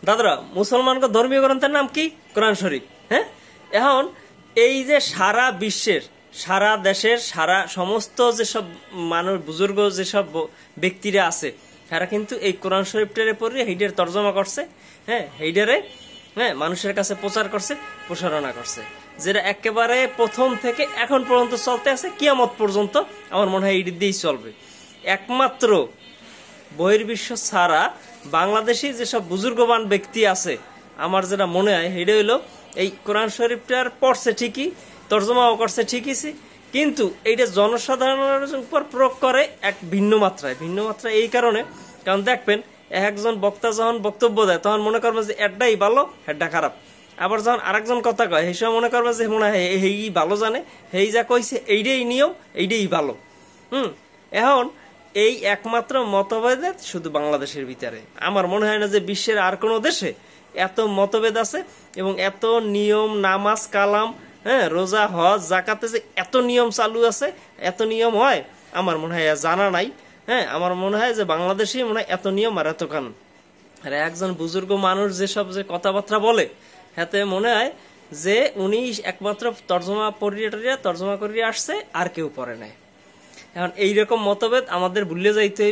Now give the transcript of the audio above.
দাদারা মুসলমানকে ধর্মীয় গ্রন্থের নাম কি? কোরআন শরীফ। হ্যাঁ, এখন এই যে সারা বিশ্বের, সারা দেশের, সারা সমস্ত যেসব মানুষ, বুজুর্গ যেসব ব্যক্তিরা আছে, তারা কিন্তু এই কোরআন শরীফটারে পড়ে হেইডের তর্জমা করছে। হ্যাঁ, হেইডারে মানুষের কাছে প্রচার করছে, প্রসারণা করছে, যেটা একেবারে প্রথম থেকে এখন পর্যন্ত চলতে আছে, কিয়ামত পর্যন্ত। আমার মনে হয় এই দিয়েই চলবে। একমাত্র বহির্বিশ্ব ছাড়া বাংলাদেশি যেসব বুজুর্গবান ব্যক্তি আছে, আমার যেটা মনে হয় সেটা হইলো এই কোরআন শরীফটার পড়ছে ঠিকই, তর্জমাও করছে ঠিকই, কিন্তু এইটা জনসাধারণের উপর প্রয়োগ করে এক ভিন্ন মাত্রায়। এই কারণে, কারণ দেখবেন একজন বক্তা যখন বক্তব্য দেয় তখন মনে করবে যে এটাই ভালো, এটা খারাপ। আবার যখন আরেকজন কথা কয় সেই সময় মনে করবে যে মনে হয় এই ভালো জানে, এই যা কইছে এইটাই নিয়ম, এইটাই ভালো। এখন এই একমাত্র মতভেদ শুধু বাংলাদেশের ভিতরে। আমার মনে হয় না যে বিশ্বের আর কোনো দেশে এত মতভেদ আছে এবং এত নিয়ম, নামাজ কালাম, রোজা হজ জাকাতে যে এত নিয়ম চালু আছে, এত নিয়ম হয়, আমার মনে হয় জানা নাই। আমার মনে হয় যে বাংলাদেশে মনে হয় এত নিয়ম আর এত কানুন। আর একজন বুজুর্গ মানুষ যেসব যে কথাবার্তা বলে, হাতে মনে হয় যে উনি একমাত্র তর্জমা করিয়া আসছে, আর কেউ পড়ে নাই। এখন এইরকম মতভেদ আমাদের ভুলে যাইতে